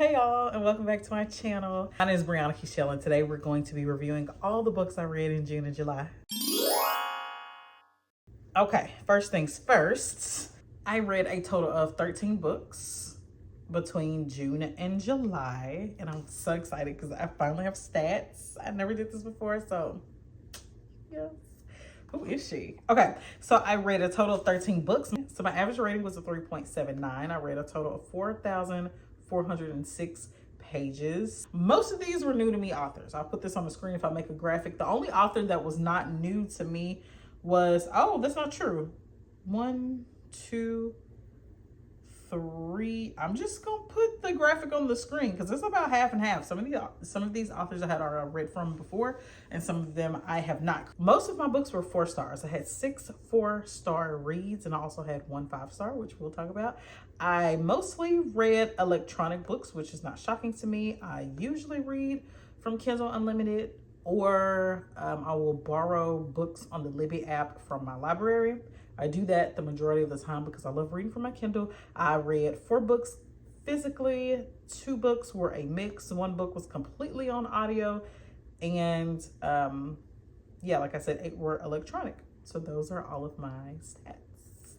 Hey y'all, and welcome back to my channel. My name is Kechelle, and today we're going to be reviewing all the books I read in June and July. Okay, first things first, I read a total of 13 books between June and July, and I'm so excited because I finally have stats. I never did this before, so yes. Who is she? Okay, so I read a total of 13 books. So my average rating was a 3.79. I read a total of 4,406 pages. Most of these were new to me authors. I'll put this on the screen if I make a graphic. The only author that was not new to me was, oh, that's not true. 1, 2, 3. I'm just gonna put the graphic on the screen because it's about half and half. Some of these authors I had already read from before, and some of them I have not. Most of my books were 4 stars. I had 6 4-star reads, and I also had 1 5-star, which we'll talk about. I mostly read electronic books, which is not shocking to me. I usually read from Kindle Unlimited, or I will borrow books on the Libby app from my library. I do that the majority of the time because I love reading from my Kindle. I read 4 books physically, 2 books were a mix, 1 book was completely on audio, and yeah, like I said, 8 were electronic. So those are all of my stats.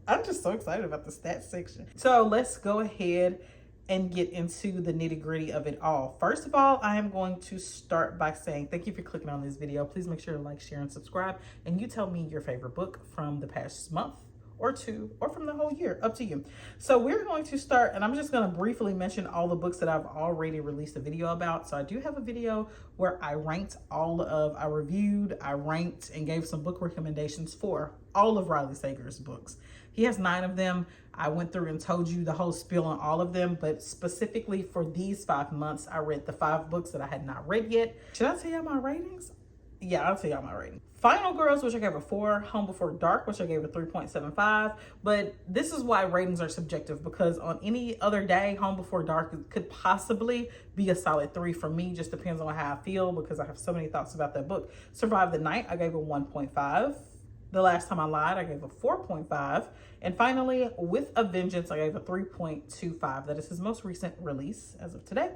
I'm just so excited about the stats section. So let's go ahead and get into the nitty-gritty of it all. First of all, I am going to start by saying thank you for clicking on this video. Please make sure to like, share, and subscribe. And you tell me your favorite book from the past month or 2, or from the whole year, up to you. So we're going to start, and I'm just going to briefly mention all the books that I've already released a video about. So I do have a video where I ranked I reviewed, I ranked, and gave some book recommendations for all of Riley Sager's books. He has 9 of them. I went through and told you the whole spiel on all of them, but specifically for these 5 months, I read the 5 books that I had not read yet. Should I tell y'all my ratings? Yeah, I'll tell y'all my rating. Final Girls, which I gave a 4. Home Before Dark, which I gave a 3.75. But this is why ratings are subjective, because on any other day, Home Before Dark could possibly be a solid 3 for me. Just depends on how I feel, because I have so many thoughts about that book. Survive the Night, I gave a 1.5. The Last Time I Lied, I gave a 4.5. And finally, With a Vengeance, I gave a 3.25. That is his most recent release as of today.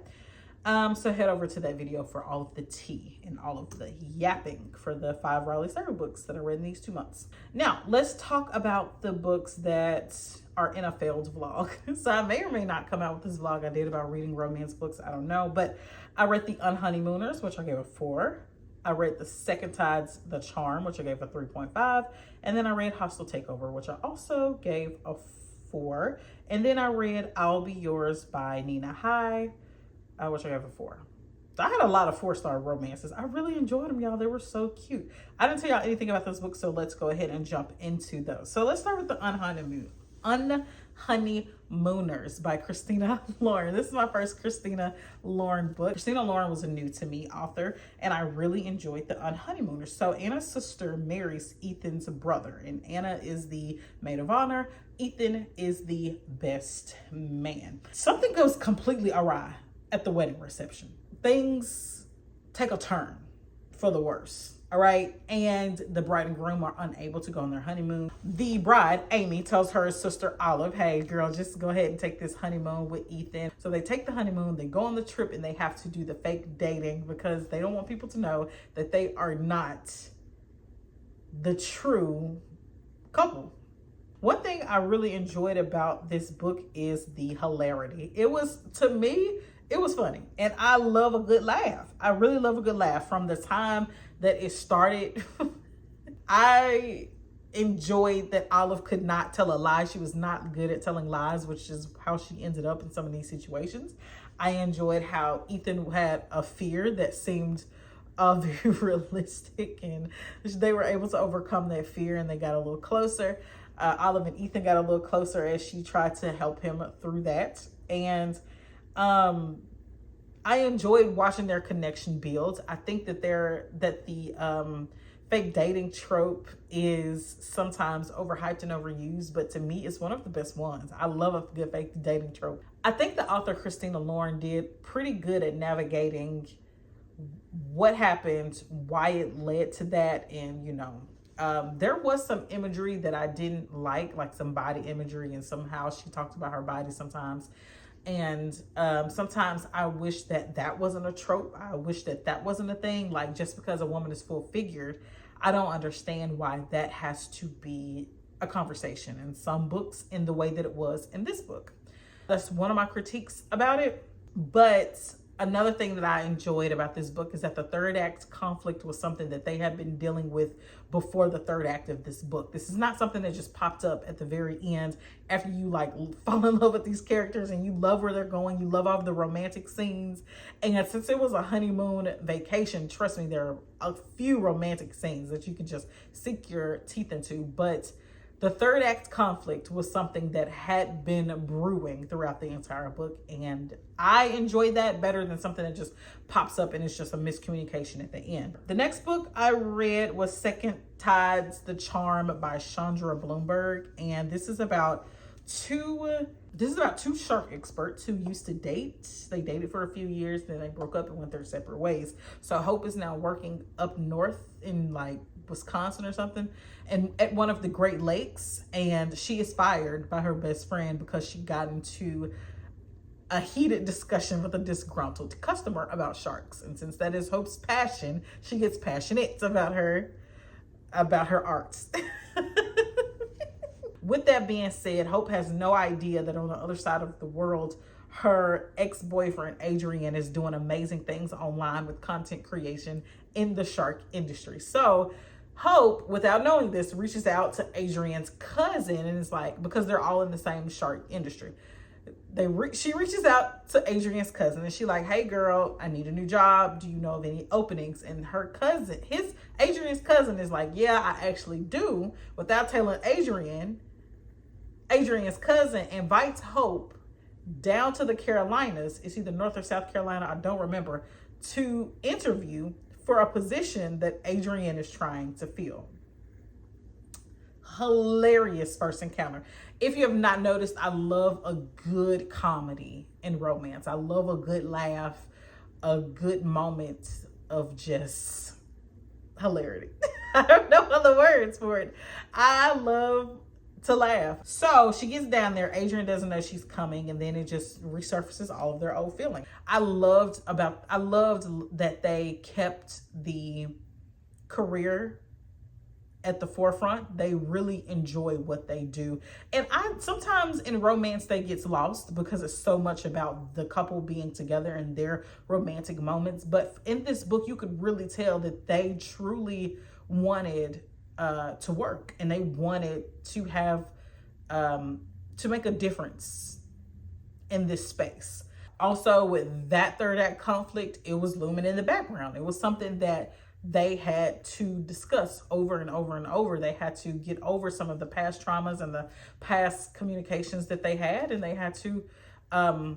So head over to that video for all of the tea and all of the yapping for the 5 Riley Sager books that I read in these 2 months. Now, let's talk about the books that are in a failed vlog. So I may or may not come out with this vlog I did about reading romance books. I don't know. But I read The Unhoneymooners, which I gave a 4. I read The Second Tide's The Charm, which I gave a 3.5. And then I read Hostile Takeover, which I also gave a 4. And then I read I'll Be Yours by Nina High, which I gave a 4. So I had a lot of 4-star romances. I really enjoyed them, y'all. They were so cute. I didn't tell y'all anything about those books, so let's go ahead and jump into those. So let's start with The Unhoneymooners by Christina Lauren. This is my first Christina Lauren book. Christina Lauren was a new to me author, and I really enjoyed The Unhoneymooners. So Anna's sister marries Ethan's brother, and Anna is the maid of honor. Ethan is the best man. Something goes completely awry at the wedding reception. Things take a turn for the worse. All right, and the bride and groom are unable to go on their honeymoon. The bride, Amy, tells her sister Olive, hey girl, just go ahead and take this honeymoon with Ethan. So they take the honeymoon, they go on the trip, and they have to do the fake dating because they don't want people to know that they are not the true couple. One thing I really enjoyed about this book is the hilarity. It was, to me, it was funny, and I love a good laugh. I really love a good laugh. From the time that it started, I enjoyed that Olive could not tell a lie. She was not good at telling lies, which is how she ended up in some of these situations. I enjoyed how Ethan had a fear that seemed very realistic, and they were able to overcome that fear, and they got a little closer. Olive and Ethan got a little closer as she tried to help him through that. And I enjoyed watching their connection build. I think that the fake dating trope is sometimes overhyped and overused, but to me, it's one of the best ones. I love a good fake dating trope. I think the author Christina Lauren did pretty good at navigating what happened, why it led to that, and there was some imagery that I didn't like some body imagery, and somehow she talked about her body sometimes And sometimes I wish that that wasn't a trope. I wish that that wasn't a thing. Like, just because a woman is full figured, I don't understand why that has to be a conversation in some books in the way that it was in this book. That's one of my critiques about it. But another thing that I enjoyed about this book is that the third act conflict was something that they had been dealing with before the third act of this book. This is not something that just popped up at the very end after you like fall in love with these characters and you love where they're going. You love all the romantic scenes. And since it was a honeymoon vacation, trust me, there are a few romantic scenes that you can just sink your teeth into. But the third act conflict was something that had been brewing throughout the entire book, and I enjoyed that better than something that just pops up and it's just a miscommunication at the end. The next book I read was Second Tides, The Charm by Chandra Bloomberg, and this is about two shark experts who used to date. They dated for a few years, then they broke up and went their separate ways. So Hope is now working up north in like Wisconsin or something, and at one of the Great Lakes, and she is fired by her best friend because she got into a heated discussion with a disgruntled customer about sharks. And since that is Hope's passion, she gets passionate about her arts. With that being said, Hope has no idea that on the other side of the world, her ex-boyfriend Adrian is doing amazing things online with content creation in the shark industry. So Hope, without knowing this, reaches out to Adrian's cousin, and it's like, because they're all in the same shark industry, she reaches out to Adrian's cousin and she like, hey girl, I need a new job. Do you know of any openings? And her cousin, Adrian's cousin is like, yeah, I actually do. Without telling Adrian's cousin invites Hope down to the Carolinas. It's either North or South Carolina, I don't remember, to interview for a position that Adrian is trying to fill. Hilarious first encounter. If you have not noticed, I love a good comedy and romance. I love a good laugh, a good moment of just hilarity. I don't know other words for it. I love to laugh. So she gets down there. Adrian doesn't know she's coming, and then it just resurfaces all of their old feelings. I loved that they kept the career at the forefront. They really enjoy what they do. And sometimes in romance they gets lost because it's so much about the couple being together and their romantic moments. But in this book, you could really tell that they truly wanted to work, and they wanted to have to make a difference in this space. Also, with that third act conflict, it was looming in the background. It was something that they had to discuss over and over and over. They had to get over some of the past traumas and the past communications that they had, and they had to, I'm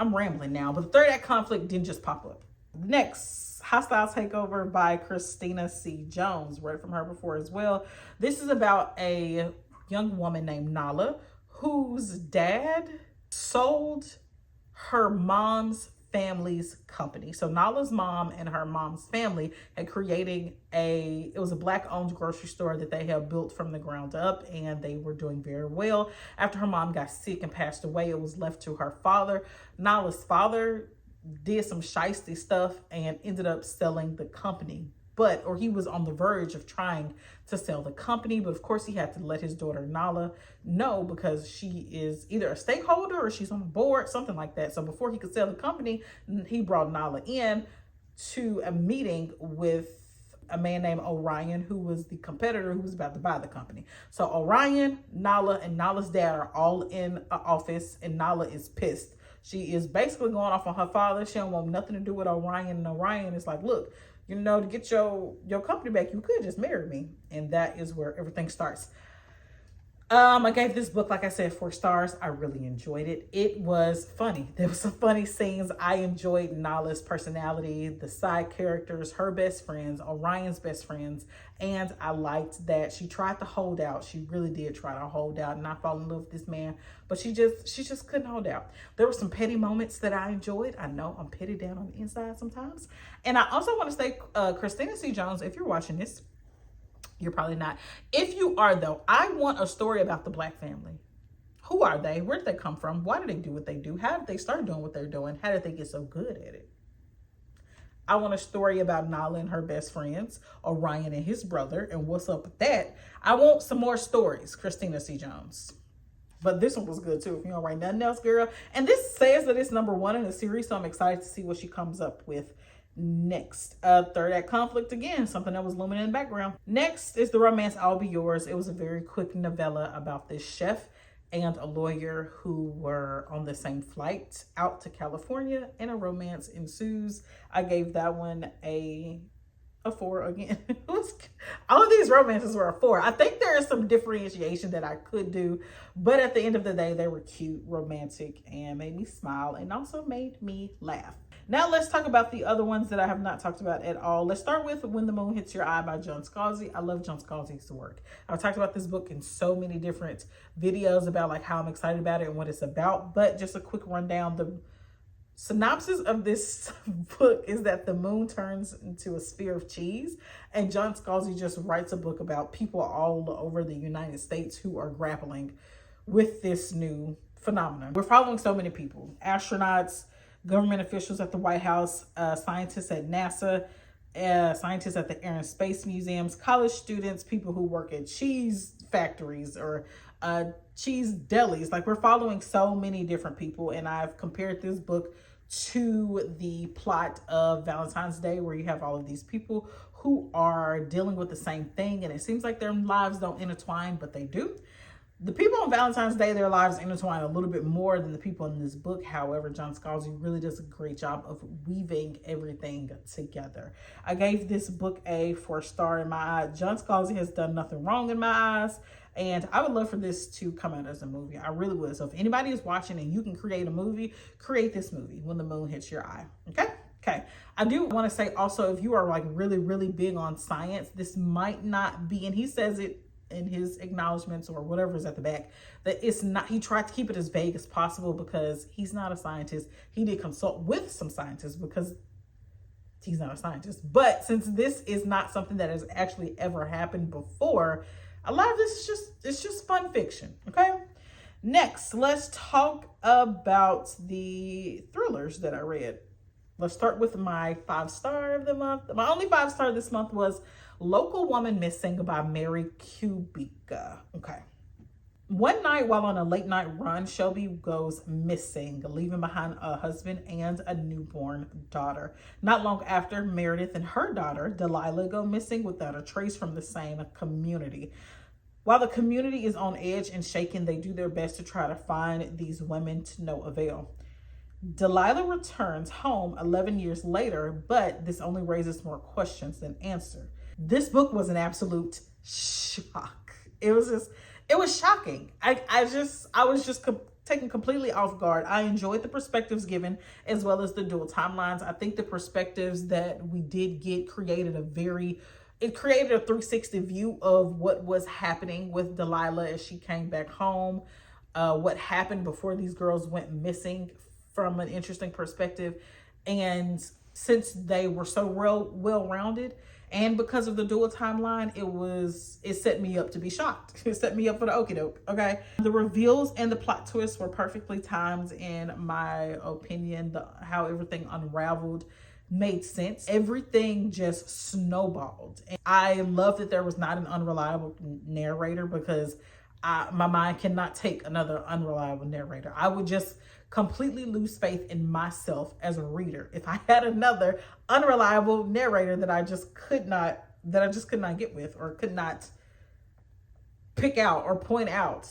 rambling now, but the third act conflict didn't just pop up. Next, Hostile Takeover by Christina C. Jones. Read from her before as well. This is about a young woman named Nala whose dad sold her mom's family's company. So Nala's mom and her mom's family had created it was a Black-owned grocery store that they had built from the ground up, and they were doing very well. After her mom got sick and passed away, it was left to her father. Nala's father did some shiesty stuff and ended up selling the company. Or he was on the verge of trying to sell the company, but of course he had to let his daughter Nala know because she is either a stakeholder or she's on the board, something like that. So before he could sell the company, he brought Nala in to a meeting with a man named Orion, who was the competitor who was about to buy the company. So Orion, Nala, and Nala's dad are all in an office, and Nala is pissed. She is basically going off on her father. She don't want nothing to do with Orion, and Orion is like, look, you know, to get your company back, you could just marry me. And that is where everything starts. I gave this book, like I said, 4 stars. I really enjoyed it. It was funny. There were some funny scenes. I enjoyed Nala's personality, the side characters, her best friends, Orion's best friends. And I liked that she tried to hold out. She really did try to hold out and not fall in love with this man. But she just couldn't hold out. There were some petty moments that I enjoyed. I know I'm petty down on the inside sometimes. And I also want to say, Christina C. Jones, if you're watching this, you're probably not. If you are, though, I want a story about the Black family. Who are they? Where did they come from? Why do they do what they do? How did they start doing what they're doing? How did they get so good at it? I want a story about Nala and her best friends, Orion and his brother, and what's up with that. I want some more stories, Christina C. Jones. But this one was good too, if you don't write nothing else, girl. And this says that it's #1 in the series, so I'm excited to see what she comes up with next. Third act conflict again, something that was looming in the background. Next is The Romance I'll Be Yours. It was a very quick novella about this chef and a lawyer who were on the same flight out to California, and a romance ensues. I gave that one a 4 again. All of these romances were a 4. I think there is some differentiation that I could do, but at the end of the day, they were cute, romantic, and made me smile, and also made me laugh. Now let's talk about the other ones that I have not talked about at all. Let's start with When the Moon Hits Your Eye by John Scalzi. I love John Scalzi's work. I've talked about this book in so many different videos about like how I'm excited about it and what it's about, but just a quick rundown. The synopsis of this book is that the moon turns into a sphere of cheese, and John Scalzi just writes a book about people all over the United States who are grappling with this new phenomenon. We're following so many people: astronauts, government officials at the White House, scientists at NASA, scientists at the Air and Space Museums, college students, people who work at cheese factories or cheese delis. Like, we're following so many different people, and I've compared this book to the plot of Valentine's Day, where you have all of these people who are dealing with the same thing, and it seems like their lives don't intertwine, but they do. The people on Valentine's Day, their lives intertwine a little bit more than the people in this book. However, John Scalzi really does a great job of weaving everything together. I gave this book a 4-star in my eye. John Scalzi has done nothing wrong in my eyes, and I would love for this to come out as a movie. I really would. So if anybody is watching and you can create a movie, create this movie, When the Moon Hits Your Eye. Okay. I do want to say also, if you are like really, really big on science, this might not be, and he says it in his acknowledgments or whatever is at the back, that it's not, he tried to keep it as vague as possible because he's not a scientist. He did consult with some scientists because he's not a scientist. But since this is not something that has actually ever happened before, a lot of this is it's just fun fiction. Okay. Next, let's talk about the thrillers that I read. Let's start with my 5-star of the month. My only 5-star this month was Local Woman Missing by Mary Kubica. Okay. One night while on a late night run, Shelby goes missing, leaving behind a husband and a newborn daughter. Not long after, Meredith and her daughter, Delilah, go missing without a trace from the same community. While the community is on edge and shaken, they do their best to try to find these women to no avail. Delilah returns home 11 years later, but this only raises more questions than answers. This book was an absolute shock. It was shocking. I was just taken completely off guard. I enjoyed the perspectives given as well as the dual timelines. I think the perspectives that we did get created a 360 view of what was happening with Delilah as she came back home, what happened before these girls went missing from an interesting perspective. And since they were so well-rounded, and because of the dual timeline, it set me up to be shocked. It set me up for the okie doke, okay? The reveals and the plot twists were perfectly timed, in my opinion. How everything unraveled made sense. Everything just snowballed. And I love that there was not an unreliable narrator, because my mind cannot take another unreliable narrator. I would just completely lose faith in myself as a reader if I had another unreliable narrator that I just could not get with, or could not pick out or point out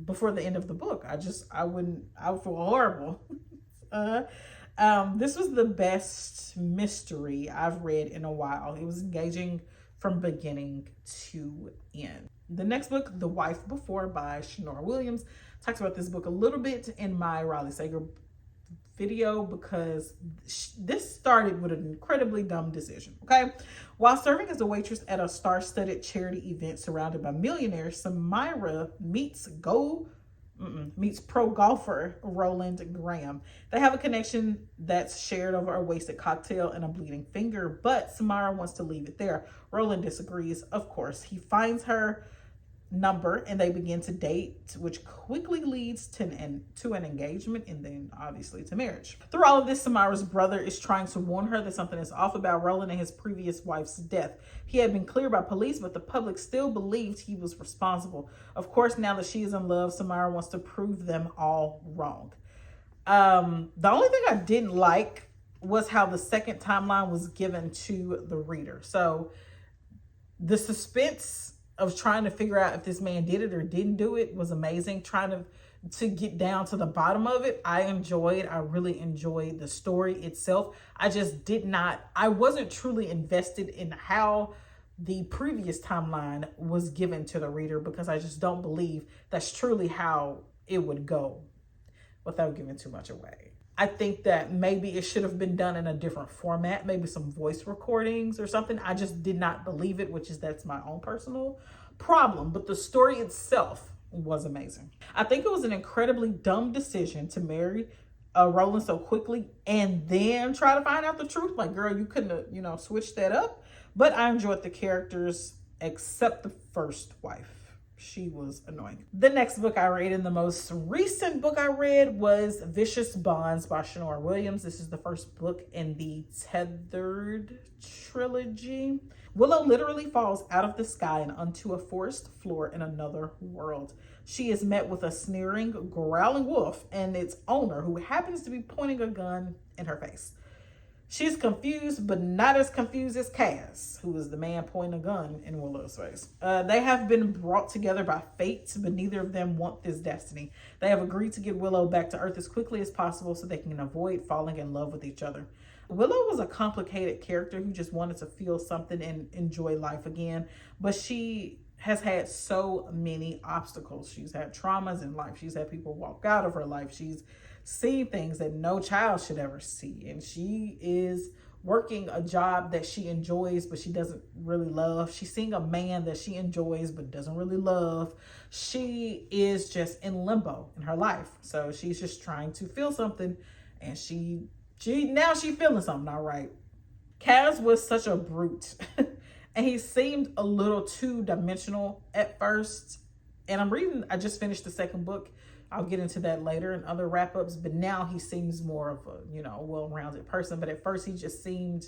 before the end of the book. I would feel horrible. This was the best mystery I've read in a while. It was engaging from beginning to end. The next book, The Wife Before by Shanora Williams, talks about this book a little bit in my Riley Sager video, because this started with an incredibly dumb decision, okay? While serving as a waitress at a star-studded charity event surrounded by millionaires, Samira meets pro golfer Roland Graham. They have a connection that's shared over a wasted cocktail and a bleeding finger, but Samira wants to leave it there. Roland disagrees, of course. He finds her number and they begin to date, which quickly leads to an engagement and then obviously to marriage. Through all of this, Samara's brother is trying to warn her that something is off about Roland and his previous wife's death. He had been cleared by police, but the public still believed he was responsible. Of course, now that she is in love, Samara wants to prove them all wrong. The only thing I didn't like was how the second timeline was given to the reader. So the suspense of trying to figure out if this man did it or didn't do it was amazing. Trying to get down to the bottom of it, I really enjoyed the story itself. I wasn't truly invested in how the previous timeline was given to the reader, because I just don't believe that's truly how it would go without giving too much away. I think that maybe it should have been done in a different format, maybe some voice recordings or something. I just did not believe it, that's my own personal problem. But the story itself was amazing. I think it was an incredibly dumb decision to marry Roland so quickly and then try to find out the truth. Like, girl, you couldn't have, switched that up. But I enjoyed the characters, except the first wife. She was annoying. The next book I read, and the most recent book I read, was Vicious Bonds by Shanora Williams. This is the first book in the Tethered trilogy. Willow literally falls out of the sky and onto a forest floor in another world. She is met with a sneering, growling wolf and its owner, who happens to be pointing a gun in her face. She's confused, but not as confused as Cass, who is the man pointing a gun in Willow's face. They have been brought together by fate, but neither of them want this destiny. They have agreed to get Willow back to Earth as quickly as possible so they can avoid falling in love with each other. Willow was a complicated character who just wanted to feel something and enjoy life again, but she has had so many obstacles. She's had traumas in life. She's had people walk out of her life. She's seen things that no child should ever see. And she is working a job that she enjoys, but she doesn't really love. She's seeing a man that she enjoys, but doesn't really love. She is just in limbo in her life. So she's just trying to feel something, and she now she's feeling something, all right. Kaz was such a brute and he seemed a little two dimensional at first. And I just finished the second book. I'll get into that later in other wrap-ups, but now he seems more of a, well-rounded person. But at first he just seemed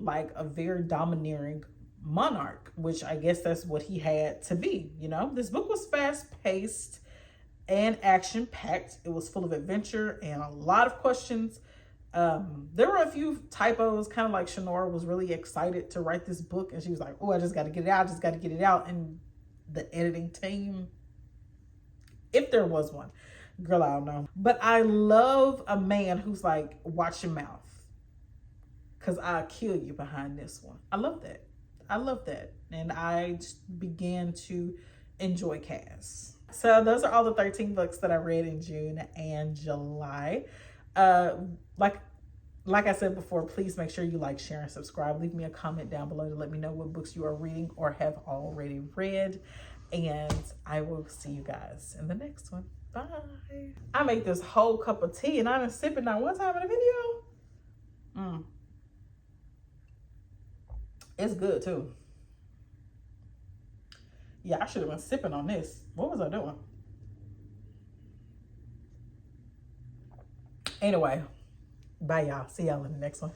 like a very domineering monarch, which I guess that's what he had to be. This book was fast-paced and action-packed. It was full of adventure and a lot of questions. There were a few typos, kind of like Shanora was really excited to write this book, and she was like, oh, I just got to get it out. And the editing team, if there was one, girl, I don't know. But I love a man who's like, watch your mouth, because I'll kill you behind this one. I love that. And I just began to enjoy Cass. So those are all the 13 books that I read in June and July. Like I said before, please make sure you like, share, and subscribe. Leave me a comment down below to let me know what books you are reading or have already read. And I will see you guys in the next one. Bye. I made this whole cup of tea and I didn't sip it not one time in the video. It's good too. Yeah, I should have been sipping on this. What was I doing? Anyway, bye y'all. See y'all in the next one.